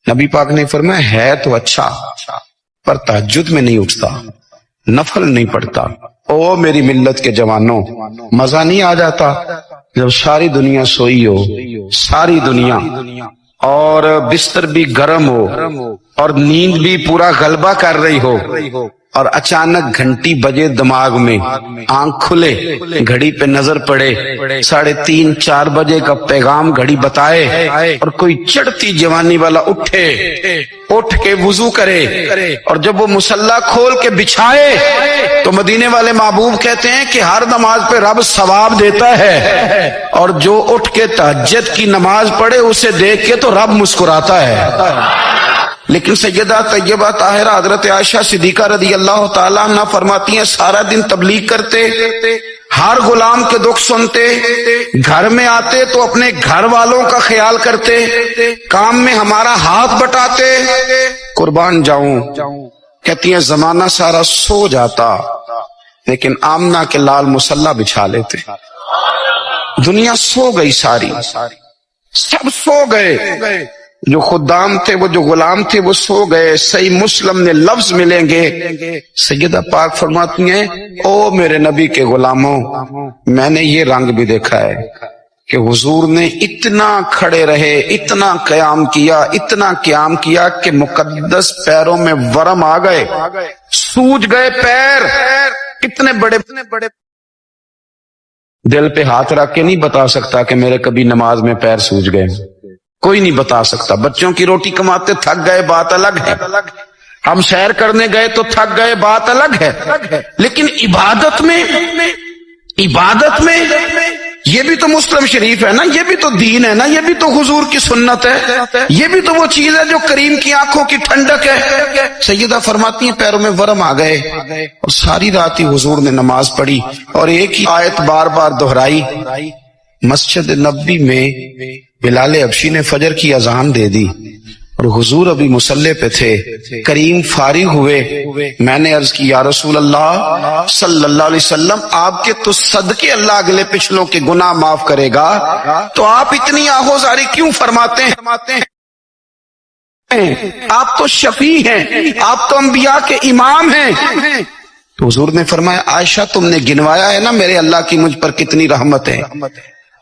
نبی پاک نے فرمایا ہے تو اچھا پر تہجد میں نہیں اٹھتا، نفل نہیں پڑھتا۔ او میری ملت کے جوانوں، مزہ نہیں آ جاتا جب ساری دنیا سوئی ہو، ساری دنیا، اور بستر بھی گرم ہو اور نیند بھی پورا غلبہ کر رہی ہو، اور اچانک گھنٹی بجے دماغ میں، آنکھ کھلے، گھڑی پہ نظر پڑے، 3:30 4 بجے کا پیغام گھڑی بتائے، اور کوئی چڑھتی جوانی والا اٹھ کے وضو کرے، اور جب وہ مصلی کھول کے بچھائے تو مدینے والے محبوب کہتے ہیں کہ ہر نماز پہ رب ثواب دیتا ہے، اور جو اٹھ کے تہجد کی نماز پڑھے اسے دیکھ کے تو رب مسکراتا ہے۔ لیکن سیدہ طیبہ طاہرہ حضرت عائشہ صدیقہ رضی اللہ تعالیٰ عنہ فرماتی ہیں سارا دن تبلیغ کرتے، ہر غلام کے دکھ سنتے، گھر میں آتے تو اپنے گھر والوں کا خیال کرتے، کام میں ہمارا ہاتھ بٹاتے، قربان جاؤں، کہتی ہیں زمانہ سارا سو جاتا لیکن آمنہ کے لال مصلی بچھا لیتے۔ دنیا سو گئی، ساری سب سو گئے، جو خدام تھے، وہ جو غلام تھے، وہ سو گئے۔ صحیح مسلم میں لفظ ملیں گے، سیدہ پاک فرماتی ہیں او میرے نبی کے غلاموں، میں نے یہ رنگ بھی دیکھا ہے کہ حضور نے اتنا کھڑے رہے، اتنا قیام کیا، اتنا قیام کیا کہ مقدس پیروں میں ورم آ گئے، سوج گئے پیر، کتنے بڑے دل پہ ہاتھ رکھ کے نہیں بتا سکتا کہ میرے کبھی نماز میں پیر سوج گئے، کوئی نہیں بتا سکتا۔ بچوں کی روٹی کماتے تھک گئے، بات الگ ہے، ہم سیر کرنے گئے تو تھک گئے، بات الگ ہے، لیکن عبادت میں یہ بھی تو مسلم شریف ہے نا، یہ بھی تو دین ہے نا، یہ بھی تو حضور کی سنت ہے، یہ بھی تو وہ چیز ہے جو کریم کی آنکھوں کی ٹھنڈک ہے۔ سیدہ فرماتی ہیں پیروں میں ورم آ گئے، اور ساری رات ہی حضور نے نماز پڑھی اور ایک ہی آیت بار بار دہرائی۔ مسجد نبوی میں بلال حبشی نے فجر کی اذان دے دی اور حضور ابھی مصلی پہ تھے، کریم فارغ ہوئے، میں نے عرض کی یا رسول اللہ صلی اللہ علیہ وسلم، آپ کے تو صدقے اللہ اگلے پچھلوں کے گناہ معاف کرے گا، تو آپ اتنی آہوزاری کیوں فرماتے ہیں؟ آپ تو شفیع ہیں، آپ تو انبیاء کے امام ہیں۔ تو حضور نے فرمایا عائشہ تم نے گنوایا ہے نا میرے اللہ کی مجھ پر کتنی رحمت ہے،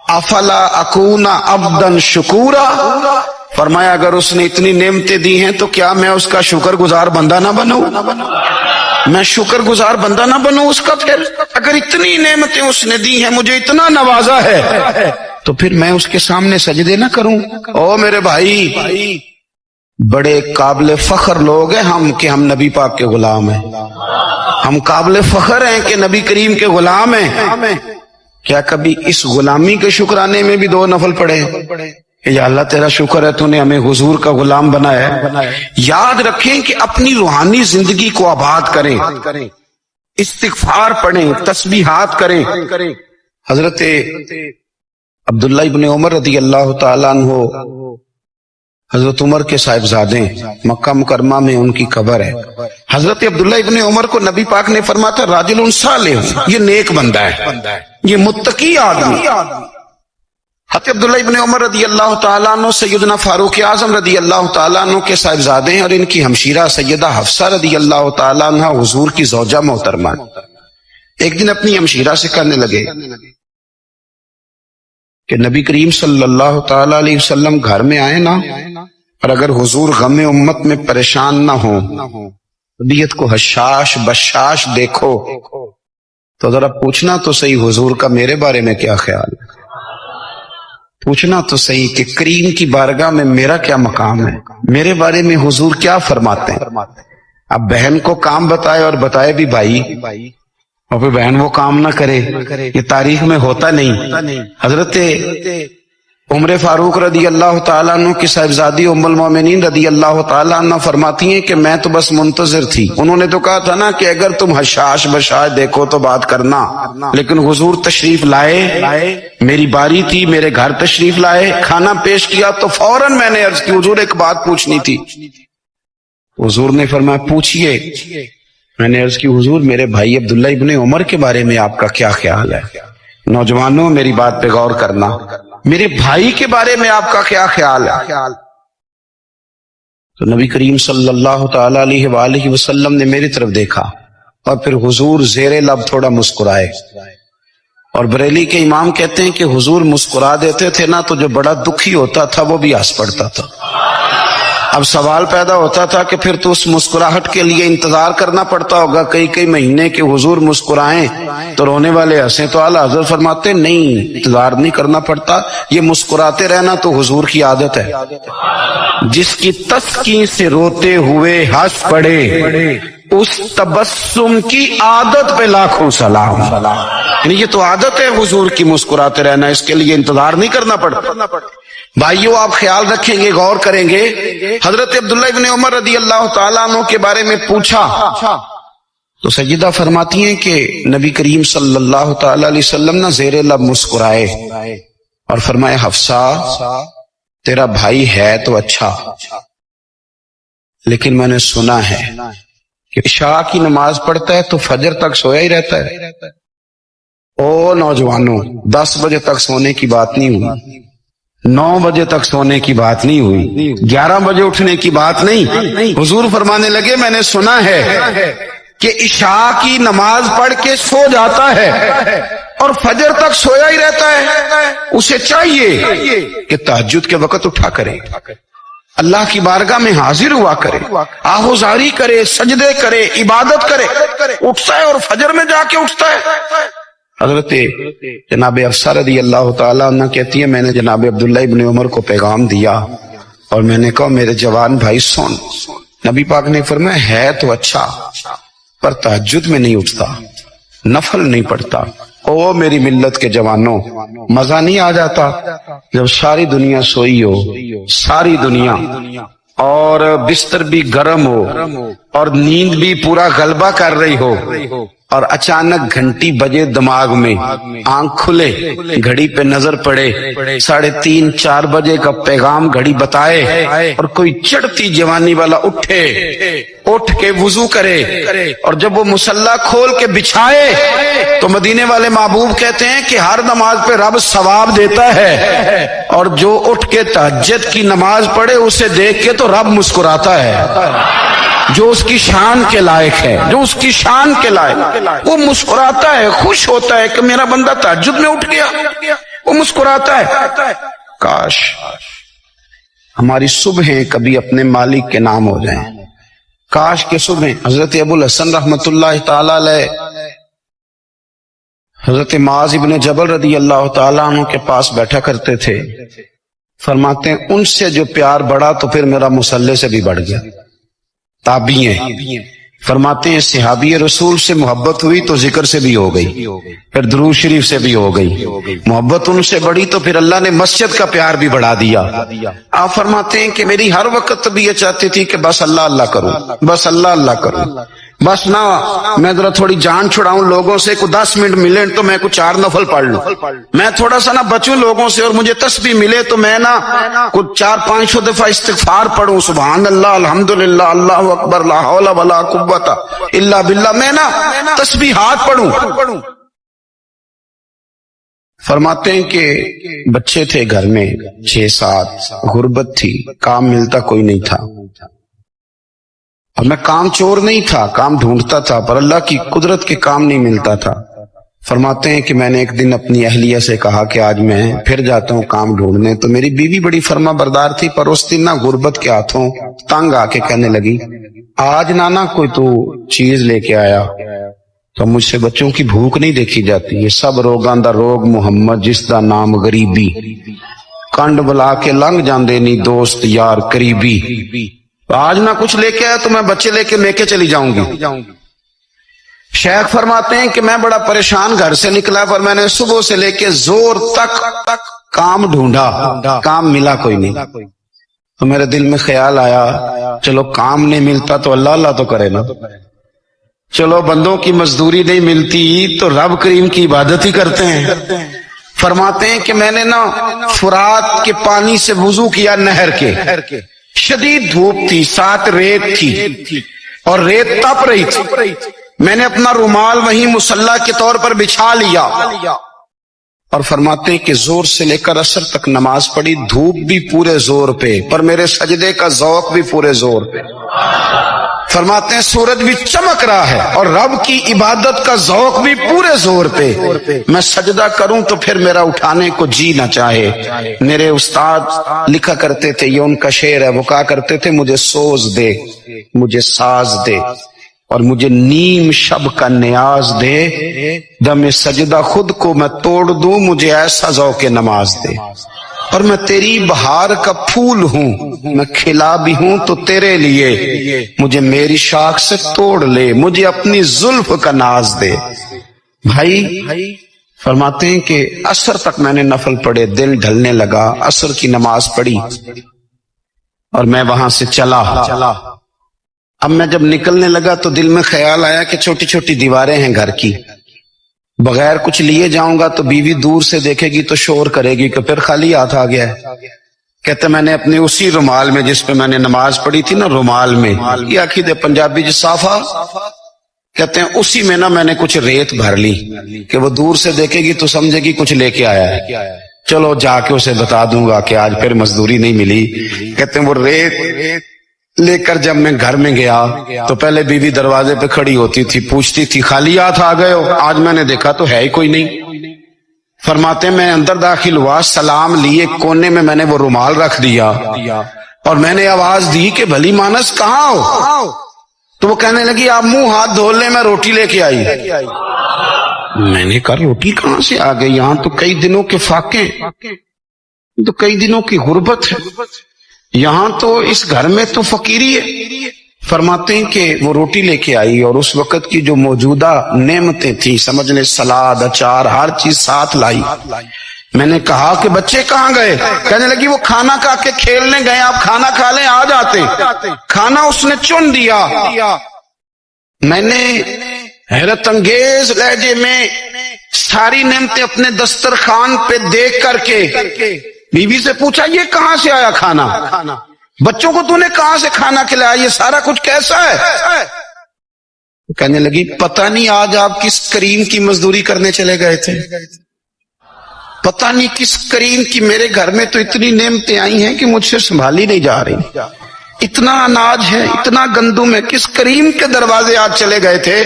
افلا اکون عبدا شکورا، فرمایا اگر اس نے اتنی نعمتیں دی ہیں تو کیا میں اس کا شکر گزار بندہ نہ بنوں، میں شکر گزار بندہ نہ بنوں اس کا؟ پھر اگر اتنی نعمتیں اس نے دی ہیں، مجھے اتنا نوازا ہے، تو پھر میں اس کے سامنے سجدے نہ کروں؟ او میرے بھائی، بڑے قابل فخر لوگ ہیں ہم کہ ہم نبی پاک کے غلام ہیں، ہم قابل فخر ہیں کہ نبی کریم کے غلام ہیں۔ کیا کبھی اس غلامی کے شکرانے میں بھی 2 نفل پڑھے کہ یا اللہ تیرا شکر ہے تو نے ہمیں حضور کا غلام بنایا ہے؟ یاد رکھیں کہ اپنی روحانی زندگی کو آباد کریں، استغفار پڑھیں، تسبیحات کریں۔ حضرت عبداللہ ابن عمر رضی اللہ تعالیٰ عنہ حضرت عمر کے صاحبزادے، مکہ مکرمہ میں ان کی قبر ہے۔ حضرت عبداللہ ابن عمر کو نبی پاک نے فرمایا تھا راجل صالح، یہ نیک بندہ ہے، یہ متقی آدمی۔ حضرت عبداللہ ابن عمر رضی اللہ تعالیٰ عنہ سیدنا فاروق اعظم رضی اللہ تعالیٰ عنہ کے صاحبزادے ہیں، اور ان کی ہمشیرہ سیدہ حفصہ رضی اللہ تعالیٰ عنہ حضور کی زوجہ محترمہ۔ ایک دن اپنی ہمشیرہ سے کہنے لگے کہ نبی کریم صلی اللہ تعالیٰ علیہ وسلم گھر میں آئے نا، اور اگر حضور غم امت میں پریشان نہ ہوں، طبیعت کو حشاش بشاش دیکھو، تو ذرا پوچھنا تو صحیح حضور کا میرے بارے میں کیا خیال ہے، پوچھنا تو صحیح کہ کریم کی بارگاہ میں میرا کیا مقام ہے، میرے بارے میں حضور کیا فرماتے ہیں۔ اب بہن کو کام بتائے، اور بتائے بھی بھائی، اور پھر بہن وہ کام نہ کرے، یہ تاریخ میں ہوتا نہیں۔ حضرت عمر فاروق رضی اللہ تعالیٰ عنہ کی صاحبزادی ام المومنین رضی اللہ تعالیٰ عنہ فرماتی ہیں کہ میں تو بس منتظر تھی، انہوں نے تو کہا تھا نا کہ اگر تم حشاش بشاش دیکھو تو بات کرنا، لیکن حضور تشریف لائے، میری باری تھی، میرے گھر تشریف لائے، کھانا پیش کیا تو فوراً میں نے عرض کی حضور ایک بات پوچھنی تھی۔ حضور نے فرمایا پوچھئے۔ میں نے عرض کی حضور میرے بھائی عبداللہ ابن عمر کے بارے میں آپ کا کیا خیال ہے؟ نوجوانوں میری بات پہ غور کرنا، میرے بھائی کے بارے میں آپ کا کیا خیال ہے؟ تو نبی کریم صلی اللہ تعالی علیہ وآلہ وسلم نے میری طرف دیکھا اور پھر حضور زیر لب تھوڑا مسکرائے، اور بریلی کے امام کہتے ہیں کہ حضور مسکرا دیتے تھے نا تو جو بڑا دکھی ہوتا تھا وہ بھی ہنس پڑتا تھا۔ اب سوال پیدا ہوتا تھا کہ پھر تو اس مسکراہٹ کے لیے انتظار کرنا پڑتا ہوگا کئی مہینے کہ حضور مسکرائیں تو رونے والے ہنسیں، تو اعلیٰ حضرت فرماتے نہیں، انتظار نہیں کرنا پڑتا، یہ مسکراتے رہنا تو حضور کی عادت ہے۔ جس کی تسکین سے روتے ہوئے ہنس پڑے اس تبسم کی عادت پہ لاکھوں سلام۔ یعنی یہ تو عادت ہے حضور کی مسکراتے رہنا، اس کے لیے انتظار نہیں کرنا پڑتا۔ بھائیو آپ خیال رکھیں گے، غور کریں گے، حضرت عبداللہ ابن عمر رضی اللہ تعالیٰ عنہ کے بارے میں پوچھا تو سیدہ فرماتی ہیں کہ نبی کریم صلی اللہ تعالیٰ علیہ وسلم نہ زیر لب مسکرائے اور فرمایا حفصہ تیرا بھائی ہے تو اچھا، لیکن میں نے سنا ہے کہ عشاء کی نماز پڑھتا ہے تو فجر تک سویا ہی رہتا ہے۔ او نوجوانوں، 10 بجے تک سونے کی بات نہیں ہوئی، 9 بجے تک سونے کی بات نہیں ہوئی، 11 بجے اٹھنے کی بات نہیں۔ حضور فرمانے لگے میں نے سنا ہے کہ عشاء کی نماز پڑھ کے سو جاتا ہے اور فجر تک سویا ہی رہتا ہے، اسے چاہیے کہ تہجد کے وقت اٹھا کرے، اللہ کی بارگاہ میں حاضر ہوا کرے، آہوزاری کرے، سجدے کرے، عبادت کرے، اٹھتا ہے اور فجر میں جا کے اٹھتا ہے۔ حضرت جناب حفصہ رضی اللہ تعالیٰ عنہ کہتی ہے میں نے جناب عبداللہ ابن عمر کو پیغام دیا اور میں نے کہا میرے جوان بھائی سن، نبی پاک نے فرمایا ہے تو اچھا پر تہجد میں نہیں اٹھتا، نفل نہیں پڑھتا۔ او میری ملت کے جوانوں، مزہ نہیں آ جاتا جب ساری دنیا سوئی ہو، ساری دنیا، اور بستر بھی گرم ہو اور نیند بھی پورا غلبہ کر رہی ہو، اور اچانک گھنٹی بجے دماغ میں، آنکھ کھلے، گھڑی پہ نظر پڑے، 3:30 4 بجے کا پیغام گھڑی بتائے، اور کوئی چڑھتی جوانی والا اٹھ کے وضو کرے، اور جب وہ مصلی کھول کے بچھائے تو مدینے والے محبوب کہتے ہیں کہ ہر نماز پہ رب ثواب دیتا ہے، اور جو اٹھ کے تہجد کی نماز پڑھے اسے دیکھ کے تو رب مسکراتا ہے، جو اس کی شان کے لائق ہے، جو اس کی شان کے لائق، وہ مسکراتا ہے، خوش ہوتا ہے کہ میرا بندہ تہجد میں اٹھ گیا، وہ مسکراتا ہے۔ کاش ہماری صبحیں کبھی اپنے مالک کے نام ہو جائیں، کاش کے صبح۔ حضرت ابو الحسن رحمت اللہ تعالی علیہ حضرت معاذ ابن جبل رضی اللہ تعالیٰ عنہ کے پاس بیٹھا کرتے تھے، فرماتے ہیں ان سے جو پیار بڑھا تو پھر میرا مصلی سے بھی بڑھ گیا۔ تابعی ہیں، فرماتے ہیں صحابی رسول سے محبت ہوئی تو ذکر سے بھی ہو گئی، پھر درود شریف سے بھی ہو گئی، محبت ان سے بڑھی تو پھر اللہ نے مسجد کا پیار بھی بڑھا دیا۔ آپ فرماتے ہیں کہ میری ہر وقت طبیعت چاہتی تھی کہ بس اللہ اللہ کروں، بس اللہ اللہ کروں، بس نہ میں ذرا تھوڑی جان چھڑاؤں لوگوں سے، کوئی 10 منٹ ملے تو میں کوئی 4 نفل پڑھ لوں، میں تھوڑا سا نہ بچوں لوگوں سے، اور مجھے تسبیح ملے تو میں نہ کوئی 400-500 دفعہ استغفار پڑھوں، سبحان اللہ، الحمدللہ، اللہ اکبر، لا حول ولا قوت الا باللہ، میں نہ تسبیحات پڑھوں۔ فرماتے ہیں کہ بچے تھے گھر میں 6-7، غربت تھی، کام ملتا کوئی نہیں تھا، اور میں کام چور نہیں تھا، کام ڈھونڈتا تھا، پر اللہ کی قدرت کے کام نہیں ملتا تھا۔ فرماتے ہیں کہ میں نے ایک دن اپنی اہلیہ سے کہا کہ آج میں پھر جاتا ہوں کام ڈھونڈنے، تو میری بیوی بڑی فرما بردار تھی، پر اس دن نہ غربت کے ہاتھوں تنگ آ کے کہنے لگی آج نانا کوئی تو چیز لے کے آیا، تو مجھ سے بچوں کی بھوک نہیں دیکھی جاتی، یہ سب روگاں دا روگ محمد جس دا نام غریبی، کنڈ بلا کے لنگ جاندے نہیں دوست یار قریبی، آج نہ کچھ لے کے آیا تو میں بچے لے کے میکے چلی جاؤں گی۔ شیخ فرماتے ہیں کہ میں بڑا پریشان گھر سے نکلا، پر میں نے صبح سے لے کے زور تک کام ڈھونڈا، کام ملا کوئی نہیں، تو میرے دل میں خیال آیا چلو کام نہیں ملتا تو اللہ اللہ تو کرے نا، چلو بندوں کی مزدوری نہیں ملتی تو رب کریم کی عبادت ہی کرتے ہیں۔ فرماتے ہیں کہ میں نے نا فرات کے پانی سے وضو کیا، نہر کے، شدید دھوپ تھی، ساتھ ریت تھی اور ریت تپ رہی تھی، میں نے اپنا رومال وہیں مصلی کے طور پر بچھا لیا اور فرماتے ہیں کہ زور سے لے کر عصر تک نماز پڑھی، دھوپ بھی پورے زور پہ، پر میرے سجدے کا ذوق بھی پورے زور پہ۔ فرماتے ہیں سورج بھی چمک رہا ہے اور رب کی عبادت کا ذوق بھی پورے زور پہ، میں سجدہ کروں تو پھر میرا اٹھانے کو جی نہ چاہے۔ میرے استاد لکھا کرتے تھے، یہ ان کا شعر ہے، وہ کہا کرتے تھے مجھے سوز دے، مجھے ساز دے، اور مجھے نیم شب کا نیاز دے، دم سجدہ خود کو میں توڑ دوں، مجھے ایسا ذوق نماز دے۔ اور میں تیری بہار کا پھول ہوں، میں کھلا بھی ہوں تو تیرے لیے، مجھے میری شاخ سے توڑ لے، مجھے اپنی زلف کا ناز دے۔ بھائی فرماتے ہیں کہ عصر تک میں نے نفل پڑھے، دل ڈھلنے لگا، عصر کی نماز پڑھی اور میں وہاں سے چلا۔ اب میں جب نکلنے لگا تو دل میں خیال آیا کہ چھوٹی چھوٹی دیواریں ہیں گھر کی، بغیر کچھ لیے جاؤں گا تو بیوی دور سے دیکھے گی تو شور کرے گی کہ پھر خالی ہاتھ آ گیا ہے۔ کہتے میں نے اپنے اسی رومال میں جس پہ میں نے نماز پڑھی تھی نا، رومال میں، یہ عقیدے پنجابی جو صافہ کہتے ہیں، اسی میں نا میں نے کچھ ریت بھر لی کہ وہ دور سے دیکھے گی تو سمجھے گی کچھ لے کے آیا ہے، چلو جا کے اسے بتا دوں گا کہ آج پھر مزدوری نہیں ملی۔ کہتے ہیں وہ ریت لے کر جب میں گھر میں گیا تو پہلے بیوی دروازے پہ کھڑی ہوتی تھی، پوچھتی تھی خالی ہاتھ آ گئے ہو؟ آج میں نے دیکھا تو ہے ہی کوئی نہیں۔ فرماتے میں اندر داخل ہوا، سلام لیے، کونے میں نے وہ رومال رکھ دیا اور میں نے آواز دی کہ بھلی مانس کہاں ہو؟ تو وہ کہنے لگی آپ منہ ہاتھ دھو لیں، میں روٹی لے کے آئی۔ میں نے کہا روٹی کہاں سے آ گئی؟ یہاں تو کئی دنوں کے فاقے، تو کئی دنوں کی غربت ہے، یہاں تو اس گھر میں تو فقیری ہے۔ فرماتے ہیں کہ وہ روٹی لے کے آئی اور اس وقت کی جو موجودہ نعمتیں تھیں، سمجھ لیں سلاد، اچار، ہر چیز ساتھ لائی۔ میں نے کہا کہ بچے کہاں گئے؟ کہنے لگی وہ کھانا کھا کے کھیلنے گئے، آپ کھانا کھا لیں آ جاتے۔ کھانا اس نے چن دیا۔ میں نے حیرت انگیز لہجے میں ساری نعمتیں اپنے دسترخوان پہ دیکھ کر کے بیوی سے پوچھا یہ کہاں سے آیا کھانا؟ بچوں کو تو نے کہاں سے کھانا کھلایا؟ یہ سارا کچھ کیسا ہے؟ کہنے لگی پتہ نہیں آج آپ کس کریم کی مزدوری کرنے چلے گئے تھے، پتہ نہیں کس کریم کی، میرے گھر میں تو اتنی نعمتیں آئی ہیں کہ مجھ سے سنبھالی نہیں جا رہی، اتنا اناج ہے، اتنا گندم ہے، کس کریم کے دروازے آج چلے گئے تھے؟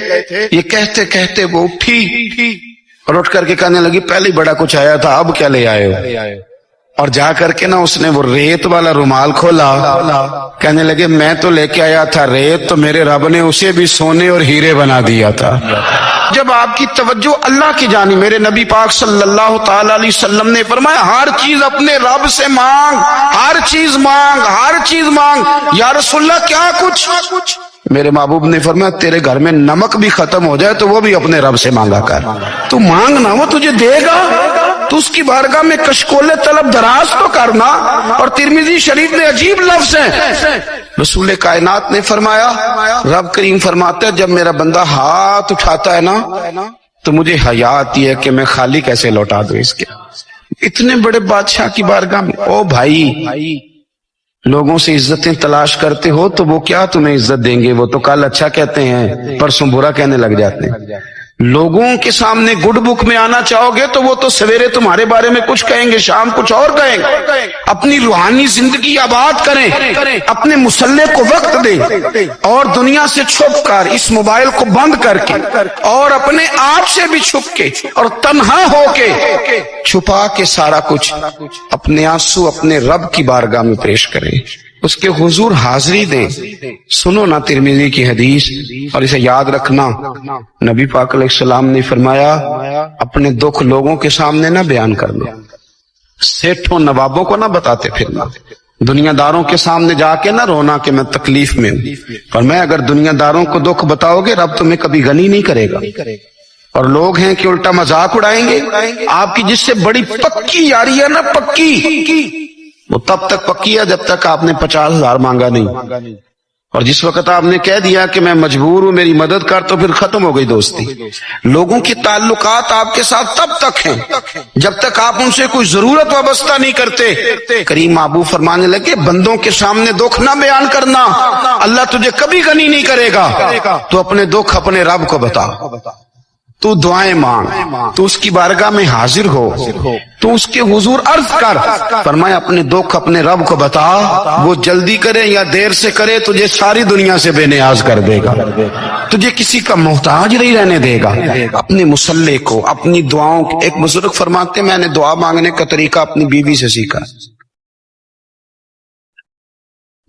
یہ کہتے کہتے وہ اٹھی اور اٹھ کر کے کہنے لگی پہلے ہی بڑا کچھ آیا تھا، اب کیا لے آئے ہو؟ اور جا کر کے نا اس نے وہ ریت والا رومال کھولا، کہنے لگے میں تو لے کے آیا تھا ریت، تو میرے رب نے اسے بھی سونے اور ہیرے بنا دیا تھا۔ جب آپ کی توجہ اللہ کی جانب، میرے نبی پاک صلی اللہ تعالی علیہ وسلم نے فرمایا ہر چیز اپنے رب سے مانگ، ہر چیز مانگ، ہر چیز مانگ۔ یا رسول اللہ کیا کچھ؟ میرے محبوب نے فرمایا تیرے گھر میں نمک بھی ختم ہو جائے تو وہ بھی اپنے رب سے مانگا کر، تو مانگنا وہ تجھے دے گا، تو اس کی بارگاہ میں کشکول طلب دراز تو کرنا۔ اور ترمذی شریف میں عجیب لفظ ہیں، رسول کائنات نے فرمایا، رب کریم فرماتا ہے جب میرا بندہ ہاتھ اٹھاتا ہے نا تو مجھے حیا آتی ہے کہ میں خالی کیسے لوٹا دوں اس کے، اتنے بڑے بادشاہ کی بارگاہ میں۔ او بھائی لوگوں سے عزتیں تلاش کرتے ہو تو وہ کیا تمہیں عزت دیں گے؟ وہ تو کل اچھا کہتے ہیں پرسوں برا کہنے لگ جاتے ہیں۔ لوگوں کے سامنے گڈ بک میں آنا چاہو گے تو وہ تو سویرے تمہارے بارے میں کچھ کہیں گے، شام کچھ اور کہیں گے۔ اپنی روحانی زندگی آباد کریں، اپنے مسلح کو وقت دیں، اور دنیا سے چھپ کر اس موبائل کو بند کر کے اور اپنے آپ سے بھی چھپ کے اور تنہا ہو کے چھپا کے سارا کچھ اپنے آنسو اپنے رب کی بارگاہ میں پیش کریں، اس کے حضور حاضری دیں۔ سنو نا ترمذی کی حدیث، اور اسے یاد رکھنا، نبی پاک علیہ السلام نے فرمایا اپنے دکھ لوگوں کے سامنے نہ بیان کرنا، سیٹھوں نوابوں کو نہ بتاتے پھرنا، دنیا داروں کے سامنے جا کے نہ رونا کہ میں تکلیف میں ہوں۔ اور میں اگر دنیا داروں کو دکھ بتاؤ گے رب تمہیں کبھی غنی نہیں کرے گا۔ اور لوگ ہیں کہ الٹا مذاق اڑائیں گے آپ کی، جس سے بڑی پکی یاری ہے نا، پکی، وہ تب تک پکی ہے جب تک آپ نے 50,000 مانگا نہیں، اور جس وقت آپ نے کہہ دیا کہ میں مجبور ہوں میری مدد کر تو پھر ختم ہو گئی دوستی۔ لوگوں کے تعلقات آپ کے ساتھ تب تک ہیں جب تک آپ ان سے کوئی ضرورت وابستہ نہیں کرتے۔ کریم محبوب فرمانے لگے بندوں کے سامنے دکھ نہ بیان کرنا، اللہ تجھے کبھی غنی نہیں کرے گا، تو اپنے دکھ اپنے رب کو بتا، تو دعائیں مانگ، تو اس کی بارگاہ میں حاضر ہو، تو اس کے حضور عرض کر، فرمایا اپنے دکھ اپنے رب کو بتا، وہ جلدی کرے یا دیر سے کرے تجھے ساری دنیا سے بے نیاز کر دے گا، تجھے کسی کا محتاج نہیں رہنے دے گا۔ اپنے مسلح کو، اپنی دعاؤں کو، ایک بزرگ فرماتے میں نے دعا مانگنے کا طریقہ اپنی بیوی سے سیکھا،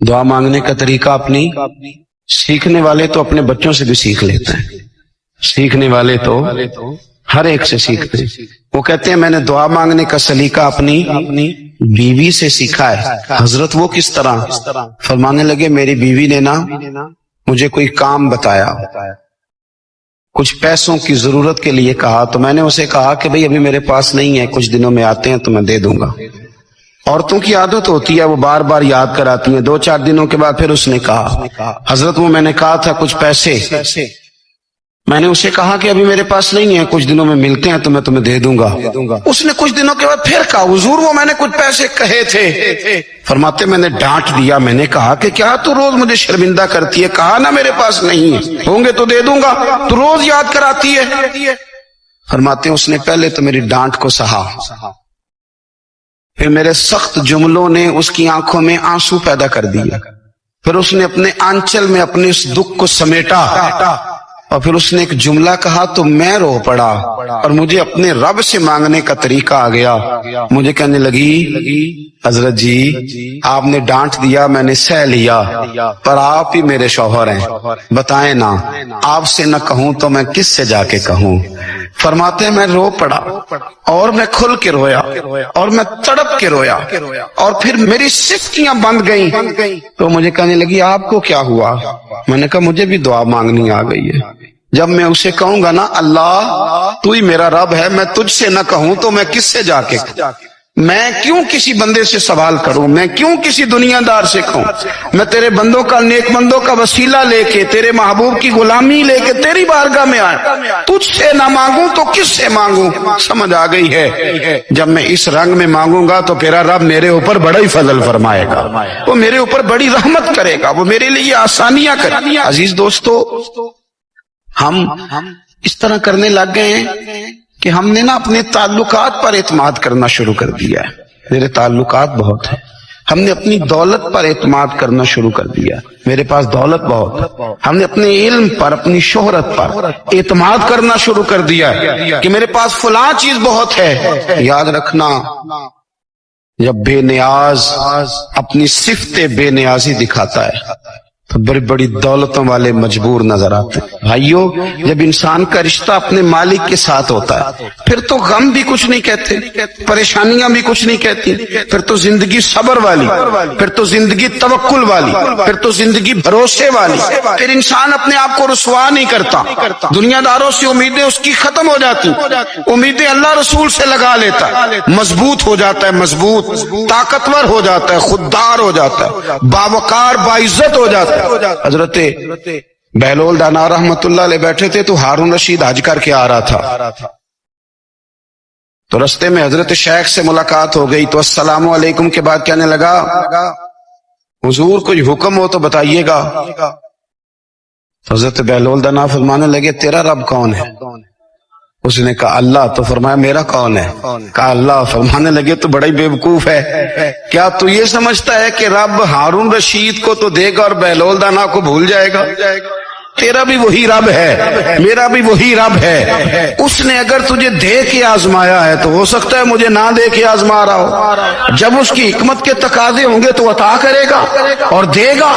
دعا مانگنے کا طریقہ اپنی، سیکھنے والے تو اپنے بچوں سے بھی سیکھ لیتے ہیں، سیکھنے والے تو ہر ایک سے سیکھتے ہیں۔ وہ کہتے ہیں میں نے دعا مانگنے کا سلیقہ اپنی بیوی سے سیکھا ہے۔ حضرت وہ کس طرح؟ فرمانے لگے میری بیوی نے نا مجھے کوئی کام بتایا، کچھ پیسوں کی ضرورت کے لیے کہا، تو میں نے اسے کہا کہ بھئی ابھی میرے پاس نہیں ہے، کچھ دنوں میں آتے ہیں تو میں دے دوں گا۔ عورتوں کی عادت ہوتی ہے وہ بار بار یاد کراتی ہیں، 2-4 دنوں کے بعد پھر اس نے کہا حضرت وہ میں نے کہا تھا کچھ پیسے، میں نے اسے کہا کہ ابھی میرے پاس نہیں ہے، کچھ دنوں میں ملتے ہیں تو میں تمہیں دے دوں گا۔ اس نے کچھ دنوں کے بعد پھر کہا حضور وہ میں نے کچھ پیسے کہے تھے، فرماتے میں نے ڈانٹ دیا، میں نے کہا کہ کیا تو روز مجھے شرمندہ کرتی ہے، کہا نا میرے پاس نہیں ہے، ہوں گے تو دے دوں گا، تو روز یاد کراتی ہے۔ فرماتے ہیں اس نے پہلے تو میری ڈانٹ کو سہا، پھر میرے سخت جملوں نے اس کی آنکھوں میں آنسو پیدا کر دیے، پھر اس نے اپنے آنچل میں اپنے اس دکھ کو سمیٹا، اور پھر اس نے ایک جملہ کہا تو میں رو پڑا، اور مجھے اپنے رب سے مانگنے کا طریقہ آ گیا۔ مجھے کہنے لگی حضرت جی آپ نے ڈانٹ دیا میں نے سہ لیا، پر آپ ہی میرے شوہر ہیں، بتائیں نا آپ سے نہ کہوں تو میں کس سے جا کے کہوں۔ فرماتے ہیں میں رو پڑا، اور میں کھل کے رویا، اور میں تڑپ کے رویا، اور پھر میری سفتیاں بند گئیں۔ تو مجھے کہنے لگی آپ کو کیا ہوا؟ میں نے کہا مجھے بھی دعا مانگنی آ گئی ہے، جب میں اسے کہوں گا نا اللہ تو ہی میرا رب ہے، میں تجھ سے نہ کہوں تو میں کس سے جا کے کہوں؟ میں کیوں کسی بندے سے سوال کروں، میں کیوں کسی دنیا دار سے کہوں؟ میں تیرے بندوں کا، نیک بندوں کا وسیلہ لے کے، تیرے محبوب کی غلامی لے کے تیری بارگاہ میں آیا، تجھ سے نہ مانگوں تو کس سے مانگوں؟ سمجھ آ گئی ہے جب میں اس رنگ میں مانگوں گا تو تیرا رب میرے اوپر بڑا ہی فضل فرمائے گا، وہ میرے اوپر بڑی رحمت کرے گا، وہ میرے لیے آسانیاں کرے گا۔ عزیز دوستو ہم اس طرح کرنے لگ گئے ہیں کہ ہم نے نا اپنے تعلقات پر اعتماد کرنا شروع کر دیا ہے، میرے تعلقات بہت ہیں، ہم نے اپنی دولت پر اعتماد کرنا شروع کر دیا، میرے پاس دولت بہت ہے، ہم نے اپنے علم پر، اپنی شہرت پر اعتماد کرنا شروع کر دیا ہے کہ میرے پاس فلاں چیز بہت ہے۔ یاد رکھنا جب بے نیاز اپنی صفت بے نیازی دکھاتا ہے تو بڑی بڑی دولتوں والے مجبور نظر آتے ہیں۔ بھائیو جب انسان کا رشتہ اپنے مالک کے ساتھ ہوتا ہے پھر تو غم بھی کچھ نہیں کہتے، پریشانیاں بھی کچھ نہیں کہتی، پھر تو زندگی صبر والی، پھر تو زندگی توکل والی، پھر تو زندگی بھروسے والی، پھر انسان اپنے آپ کو رسوا نہیں کرتا، دنیا داروں سے امیدیں اس کی ختم ہو جاتی، امیدیں اللہ رسول سے لگا لیتا ہے، مضبوط ہو جاتا ہے، مضبوط طاقتور ہو جاتا ہے، خوددار ہو جاتا ہے، باوقار باعزت ہو جاتا ہے۔ حضرت بہلول دانا رحمت اللہ علیہ بیٹھے تھے تو ہارون رشید حج کر کے آ رہا تھا، تو رستے میں حضرت شیخ سے ملاقات ہو گئی، تو السلام علیکم کے بعد کہنے لگا حضور کوئی حکم ہو تو بتائیے گا۔ حضرت بہلول دانا فرمانے لگے تیرا رب کون ہے؟ اس نے کہا اللہ، تو فرمایا میرا کون ہے؟ کہا اللہ۔ فرمانے لگے تو بڑا ہی بیوقوف ہے، کیا تو یہ سمجھتا ہے کہ رب ہارون رشید کو تو دے گا اور بہلول دانا کو بھول جائے گا؟ تیرا بھی وہی رب ہے، میرا بھی وہی رب ہے، اس نے اگر تجھے دے کے آزمایا ہے تو ہو سکتا ہے مجھے نہ دے کے آزما رہا ہو، جب اس کی حکمت کے تقاضے ہوں گے تو عطا کرے گا اور دے گا۔